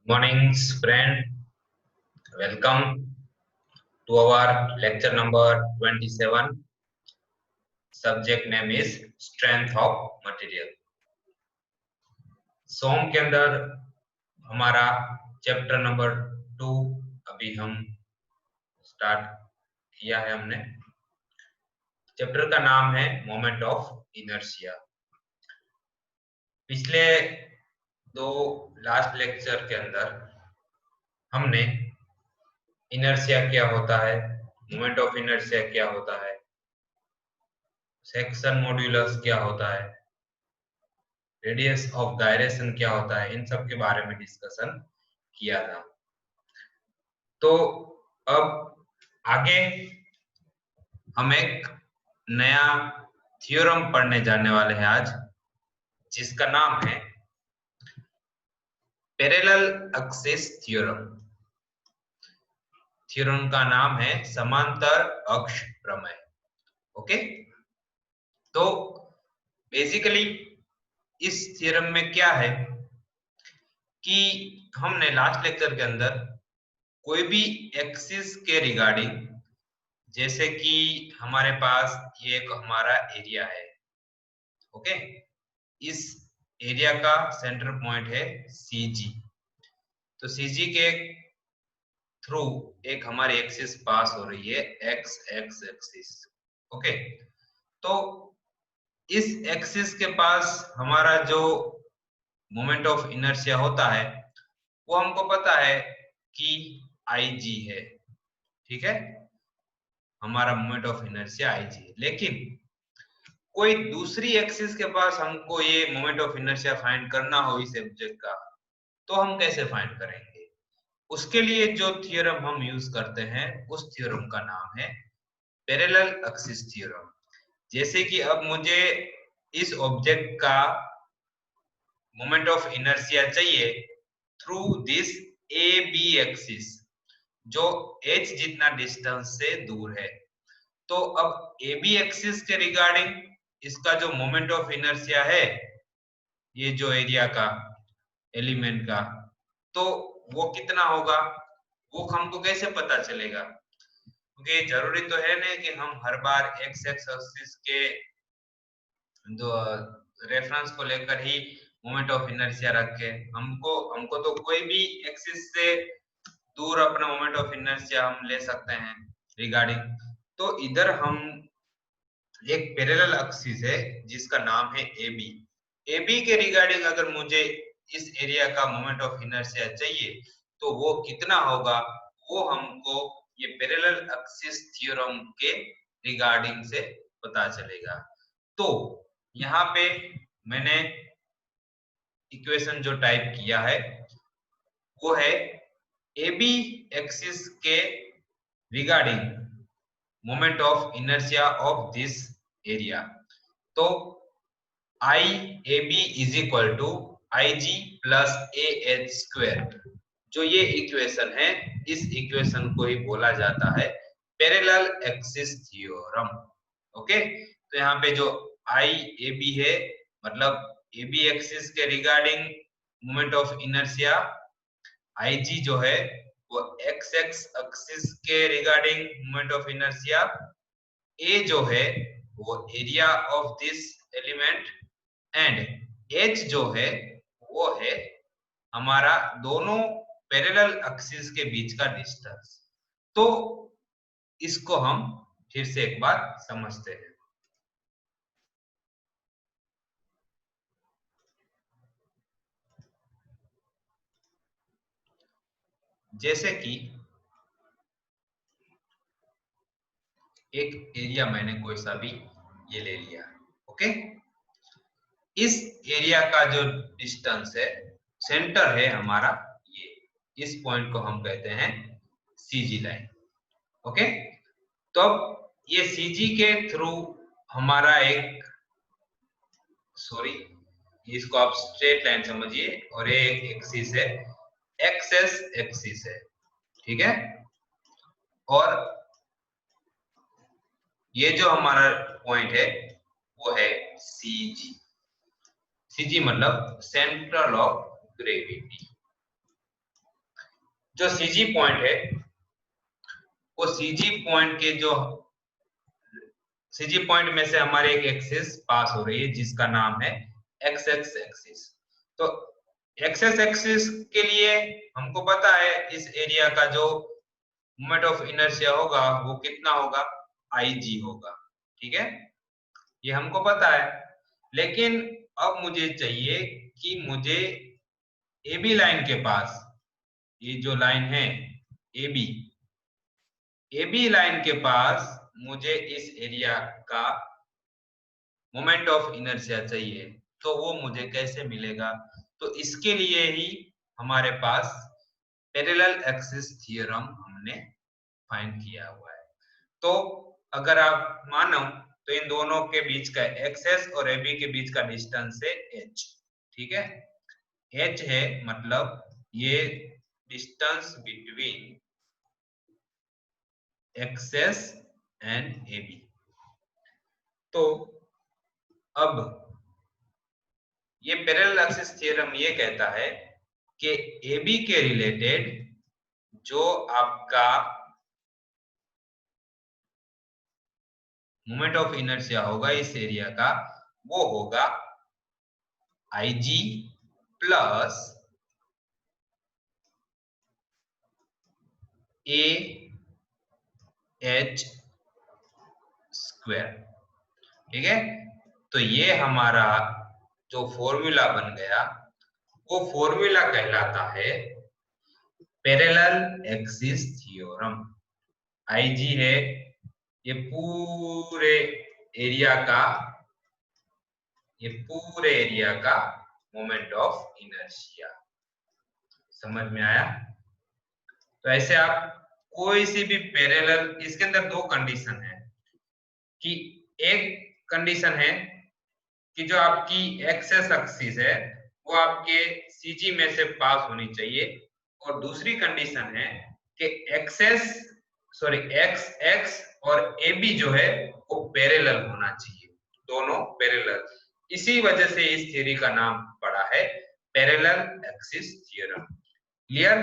Morning, friend. Welcome to our lecture number 27. Subject name is Strength of Material. सोम के अंदर हमारा chapter number 2 अभी हम स्टार्ट किया है हमने। चैप्टर का नाम है मोमेंट ऑफ इनर्शिया। पिछले दो लास्ट लेक्चर के अंदर हमने इनर्शिया क्या होता है, मोमेंट ऑफ इनर्शिया क्या होता है, सेक्शन मॉड्यूलस क्या होता है, रेडियस ऑफ गायरेशन क्या होता है, इन सब के बारे में डिस्कशन किया था। तो अब आगे हम एक नया थ्योरम पढ़ने जाने वाले हैं आज, जिसका नाम है पैरेलल एक्सिस थ्योरम। थ्योरम का नाम है समांतर अक्ष प्रमेय। ओके, तो बेसिकली इस थ्योरम में क्या है कि हमने लास्ट लेक्चर के अंदर कोई भी एक्सिस के रिगार्डिंग, जैसे कि हमारे पास ये एक हमारा एरिया है, ओके, इस एरिया का सेंटर पॉइंट है CG। तो CG के थ्रू एक हमारी एक्सिस पास हो रही है एक्स एक्स एक्सिस। ओके, तो इस एक्सिस के पास हमारा जो मोमेंट ऑफ इनर्शिया होता है वो हमको पता है कि IG है। ठीक है, हमारा मोमेंट ऑफ इनर्शिया IG है, लेकिन कोई दूसरी एक्सिस के पास हमको ये मोमेंट ऑफ इनर्शिया फाइंड करना हो इस ऑब्जेक्ट का, तो हम कैसे फाइंड करेंगे? उसके लिए जो थ्योरम हम यूज करते हैं उस थ्योरम का नाम है पैरेलल एक्सिस थ्योरम। जैसे कि अब मुझे इस ऑब्जेक्ट का मोमेंट ऑफ इनर्शिया चाहिए थ्रू दिस AB एक्सिस, जो h जितना डिस्टेंस से दूर है। तो अब AB एक्सिस के रिगार्डिंग इसका जो मोमेंट ऑफ इनर्शिया है, ये जो एरिया का एलिमेंट का, तो वो कितना होगा, वो हमको कैसे पता चलेगा? क्योंकि जरूरी तो है नहीं कि हम हर बार एक्स एक्सिस के जो रेफरेंस को लेकर ही मोमेंट ऑफ इनर्शिया रखे। हमको हमको तो कोई भी एक्सिस से दूर अपना मोमेंट ऑफ इनर्शिया हम ले सकते हैं रिगार्डिंग। तो इधर हम एक पैरेलल एक्सिस है जिसका नाम है AB। AB के रिगार्डिंग अगर मुझे इस एरिया का मोमेंट ऑफ इनर्शिया चाहिए तो वो कितना होगा, वो हमको ये पैरेलल एक्सिस थ्योरम के रिगार्डिंग से पता चलेगा। तो यहाँ पे मैंने इक्वेशन जो टाइप किया है वो है AB एक्सिस के regarding moment of inertia of this area. तो IAB is equal to IG plus AH square. जो ये इक्वेशन है, इस इक्वेशन को ही बोला जाता है पैरेलल एक्सिस थ्योरम। ओके, तो यहाँ पे जो IAB है मतलब AB एक्सिस के regarding moment of inertia, IG जो है वो XX एक्सिस के regarding moment of inertia, A जो है वो area of this element, and H जो है वो है हमारा दोनों पैरेलल एक्सिस के बीच का डिस्टेंस। तो इसको हम फिर से एक बार समझते हैं। जैसे कि एक एरिया मैंने कोई सा भी ये ले लिया, ओके, इस एरिया का जो डिस्टेंस है, सेंटर है हमारा ये, इस पॉइंट को हम कहते हैं CG लाइन। ओके, तो अब ये CG के थ्रू हमारा एक, सॉरी, इसको आप स्ट्रेट लाइन समझिए, और ये एक एक्सिस है, एक्सेस एक्सिस है, ठीक है। और ये जो हमारा पॉइंट है वो है CG मतलब सेंट्रल ऑफ ग्रेविटी। जो सीजी पॉइंट है, वो सीजी पॉइंट के जो सीजी पॉइंट में से हमारे एक एक्सिस पास हो रही है जिसका नाम है एक्स एक्स एक्सिस। तो एक्स एक्स एक्सिस के लिए हमको पता है इस एरिया का जो मोमेंट ऑफ इनर्शिया होगा वो कितना होगा, IG होगा। ठीक है, ये हमको पता है। लेकिन अब मुझे चाहिए कि मुझे AB लाइन के पास, ये जो लाइन है AB, AB लाइन के पास मुझे इस एरिया का मोमेंट ऑफ इनर्शिया चाहिए। तो वो मुझे कैसे मिलेगा? तो इसके लिए ही हमारे पास पैरेलल एक्सिस थ्योरम हमने फाइंड किया हुआ है। तो अगर आप मानो तो इन दोनों के बीच का एक्सेस और AB के बीच का डिस्टेंस है h। ठीक है, h है मतलब ये distance between axes and AB। तो अब ये पैरेलल एक्सिस थ्योरम ये कहता है कि AB के रिलेटेड जो आपका मोमेंट ऑफ इनर्शिया होगा इस एरिया का, वो होगा IG प्लस AH स्क्वायर। ठीक है, तो ये हमारा जो फॉर्मूला बन गया वो फॉर्मूला कहलाता है पैरेलल एक्सिस थ्योरम। IG है ये पूरे एरिया का, ये पूरे एरिया का मोमेंट ऑफ इनर्शिया। समझ में आया? तो ऐसे आप कोई सी भी पैरेलल, इसके अंदर दो कंडीशन है कि एक कंडीशन है कि जो आपकी एक्सेस एक्सिस है वो आपके सीजी में से पास होनी चाहिए, और दूसरी कंडीशन है कि एक्स एक्स और AB जो है वो पैरेलल होना चाहिए, दोनों पैरेलल। इसी वजह से इस थ्योरी का नाम पड़ा है पैरेलल एक्सिस थ्योरम। क्लियर?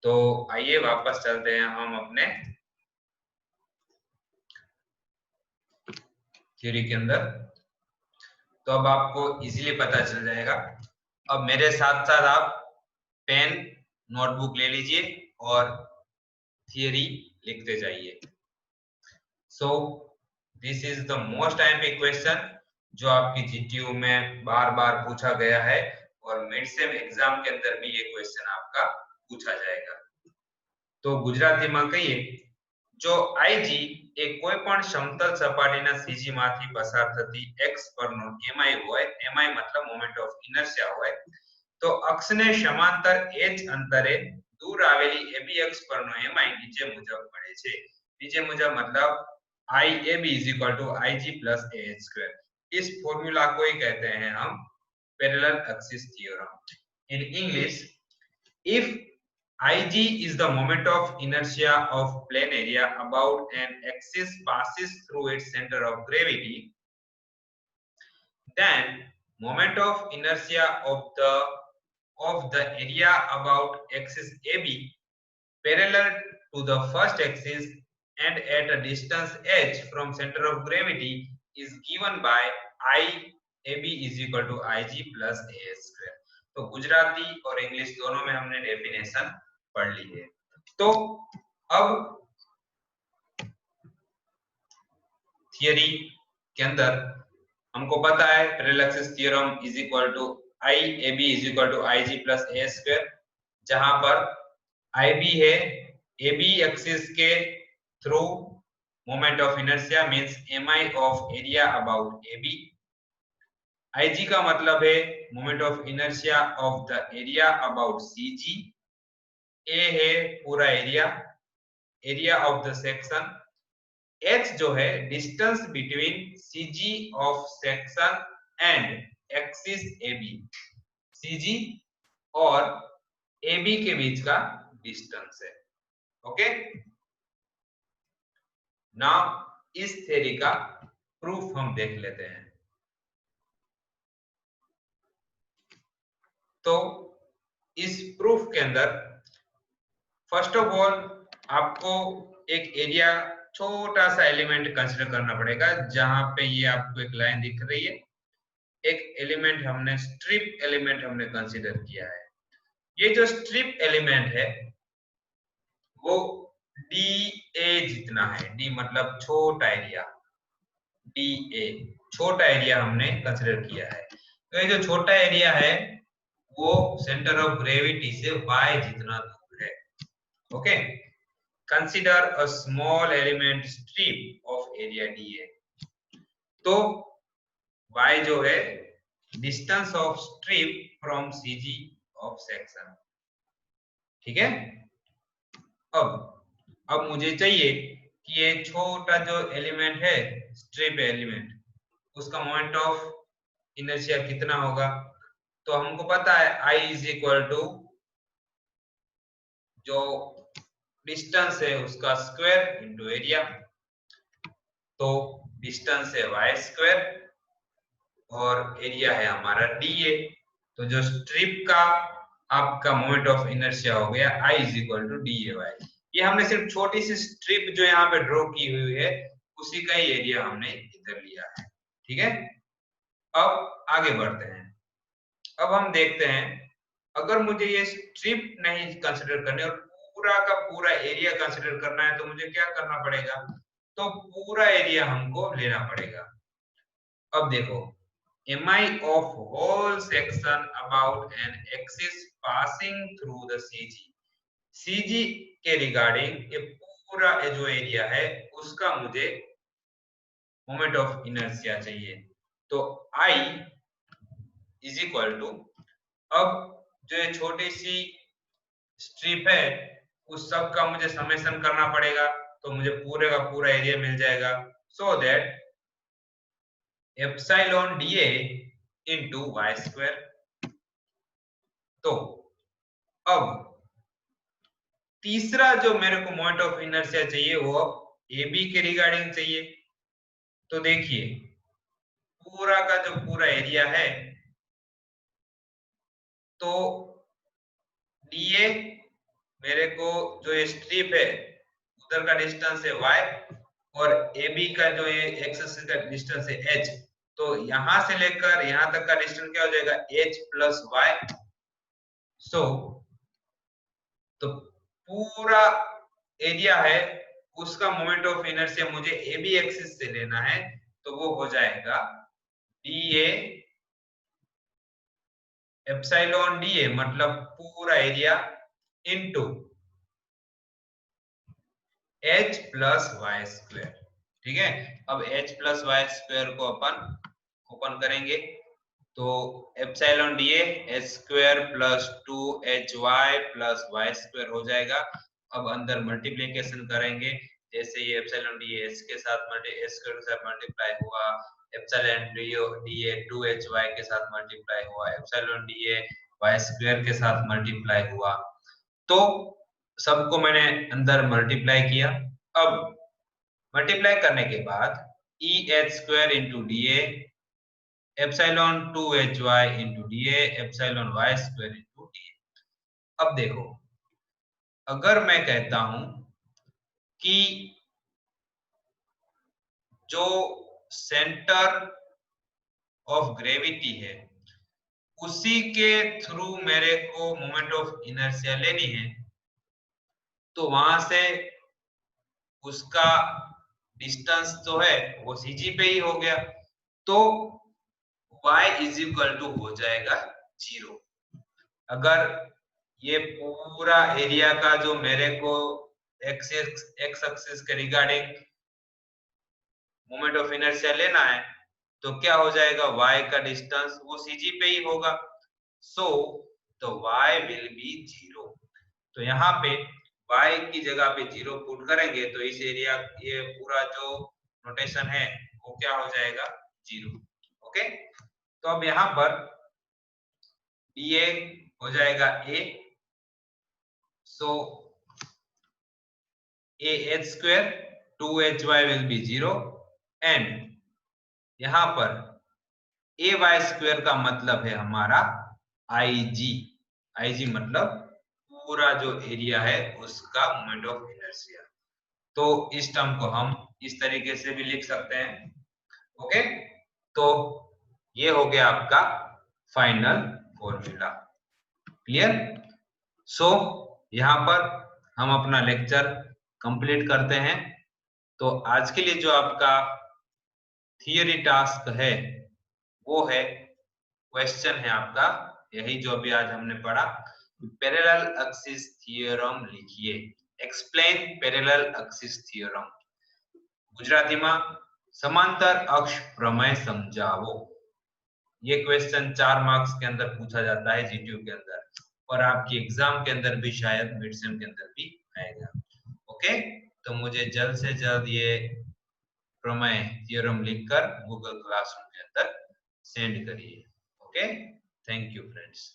तो आइए वापस चलते हैं हम अपने थ्योरी के अंदर। तो अब आपको इजीली पता चल जाएगा। अब मेरे साथ साथ आप पेन नोटबुक ले लीजिए और थियरी लिखते जाइए। So this is the most time question जो आपकी GTU में बार बार पूछा गया है, और मिड सेम एग्जाम के अंदर भी ये क्वेश्चन आपका पूछा जाएगा। तो गुजराती में कहिए, जो IG એ કોઈ પણ સમતલ સપાટીના CG માંથી પસાર થતી x પરનો mi હોય, mi मतलब મોમેન્ટ ઓફ ઇનર્શિયા હોય, તો અક્ષને સમાંતર h અંતરે દૂર આવેલી ABX પરનો mi નીચે મુજબ મળે છે। નીચે મુજબ मतलब IAB IG plus AH square। इस फॉर्मूला को ही कहते हैं हम parallel axis theorem. In English, if IG is the moment of inertia of plane area about an axis passes through its center of gravity, then moment of inertia of the area about axis AB parallel to the first axis and at a distance h from center of gravity is given by IAB is equal to IG plus AH square। तो गुजराती और English दोनों में हमने definition पढ़ ली है। तो अब theory के अंदर हमको पता है parallel axis theorem is equal to IAB is equal to IG plus AH square, जहां पर IB है AB एक्सिस के through moment of inertia means mi of area about AB। IG का मतलब है moment of inertia of the area about CG। A है पूरा area, area of the section. H जो है distance between CG of section and axis AB। CG और AB के बीच का डिस्टेंस है। ओके, नाउ इस थ्योरी का प्रूफ हम देख लेते हैं। तो इस प्रूफ के अंदर फर्स्ट ऑफ ऑल आपको एक एरिया छोटा सा एलिमेंट कंसिडर करना पड़ेगा, जहां पे ये आपको एक लाइन दिख रही है, एक एलिमेंट हमने स्ट्रिप एलिमेंट हमने कंसिडर किया है। ये जो स्ट्रिप एलिमेंट है वो डी ए जितना है, डी मतलब छोटा एरिया, डी ए छोटा एरिया हमने कंसिडर किया है। तो ये जो छोटा एरिया है वो सेंटर ऑफ ग्रेविटी से y जितना दूर है। Okay, consider a small element strip of area dA। तो y जो है distance of strip from CG of section. ठीक है, अब मुझे चाहिए कि ये छोटा जो एलिमेंट है स्ट्रिप एलिमेंट, उसका मोमेंट ऑफ इनर्शिया कितना होगा। तो हमको पता है I इज इक्वल टू जो डिस्टेंस है उसका स्क्वायर इनटू एरिया। तो डिस्टेंस है y स्क्वायर और एरिया है हमारा dA। तो जो स्ट्रिप का आपका मोमेंट ऑफ इनर्शिया हो गया I is equal to DAY। ये हमने सिर्फ छोटी सी स्ट्रिप जो यहाँ पे ड्रॉ की हुई है उसी का ही एरिया हमने इधर लिया है। ठीक है, अब आगे बढ़ते हैं। अब हम देखते हैं, अगर मुझे ये स्ट्रिप नहीं कंसिडर करनी और पूरा का पूरा एरिया कंसिडर करना है तो मुझे क्या करना पड़ेगा। तो पूरा एरिया हमको लेना पड़ेगा। अब देखो, mi of whole section about an axis passing through the CG के रिगार्डिंग ये पूरा जो एरिया है उसका मुझे मोमेंट ऑफ इनर्शिया चाहिए। तो I इज इक्वल टू, अब जो ये छोटी सी स्ट्रिप है उस सब का मुझे समेशन करना पड़ेगा, तो मुझे पूरे का पूरा एरिया मिल जाएगा। So that epsilon dA into y square. तो अब तीसरा जो मेरे को मोमेंट ऑफ इनर्शिया चाहिए वो AB के रिगार्डिंग चाहिए। तो देखिए, पूरा का जो पूरा एरिया है तो dA मेरे को जो ये स्ट्रिप है उधर का डिस्टेंस है y और AB का जो ये एक्सिस का डिस्टेंस है h। तो यहां से लेकर यहां तक का डिस्टेंस क्या हो जाएगा h प्लस y। सो तो पूरा एरिया है उसका मोमेंट ऑफ इनर्शिया मुझे AB एक्सिस से लेना है, तो वो हो जाएगा dA एप्सिलॉन dA मतलब पूरा area into h plus y square. ठीक है, अब h प्लस वाई स्क्वायर को अपन ओपन करेंगे तो epsilon dA h square plus 2hy plus y square हो जाएगा। अब अंदर मल्टीप्लिकेशन करेंगे, जैसे ये एप्सिलॉन dA h के साथ h स्क्वायर के साथ मल्टीप्लाई हुआ, एप्सिलॉन dA 2hy के साथ मल्टीप्लाई हुआ, एप्सिलॉन dA y स्क्वायर के साथ मल्टीप्लाई हुआ। तो सबको मैंने अंदर मल्टीप्लाई किया। अब मल्टीप्लाई करने के बाद EH square into DA epsilon 2hy into DA epsilon y square into DA। अब देखो, अगर मैं कहता हूं कि जो सेंटर ऑफ ग्रेविटी है उसी के थ्रू मेरे को मोमेंट ऑफ इनर्शिया लेनी है, तो वहां से उसका डिस्टेंस जो है वो CG पे ही हो गया। तो y इज इक्वल टू हो जाएगा 0। अगर ये पूरा एरिया का जो मेरे को एक्स एक्सिस के रिगार्डिंग मोमेंट ऑफ इनर्शिया लेना है तो क्या हो जाएगा, y का डिस्टेंस वो CG पे ही होगा। सो तो y विल बी 0। तो यहाँ पे y की जगह पे 0 पुट करेंगे तो इस एरिया ये पूरा जो नोटेशन है वो क्या हो जाएगा 0। ओके, तो अब यहाँ पर dA हो जाएगा a। So ah square 2hy will be 0 and यहाँ पर ay स्क्वायर का मतलब है हमारा IG। IG मतलब पूरा जो एरिया है उसका मोमेंट ऑफ इनर्शिया। तो इस टर्म को हम इस तरीके से भी लिख सकते हैं। ओके, तो ये हो गया आपका फाइनल फॉर्मूला। क्लियर? सो यहाँ पर हम अपना लेक्चर कंप्लीट करते हैं। तो आज के लिए जो आपका थियरी टास्क है वो है, क्वेश्चन है आपका यही जो अभी आज हमने पढ़ा, पैरेलल एक्सिस थ्योरम लिखिए। Explain parallel axis theorem. गुजरातीમાં समांतर अक्ष प्रमेय समझाओ। ये क्वेश्चन 4 मार्क्स के अंदर पूछा जाता है जीटीयू के अंदर, और आपकी एग्जाम के अंदर भी शायद मिड सेम के अंदर भी आएगा। ओके, तो मुझे जल्द से जल्द ये प्रमेय थ्योरम लिखकर गूगल क्लासरूम के अंदर सेंड करिए। Okay, thank you friends.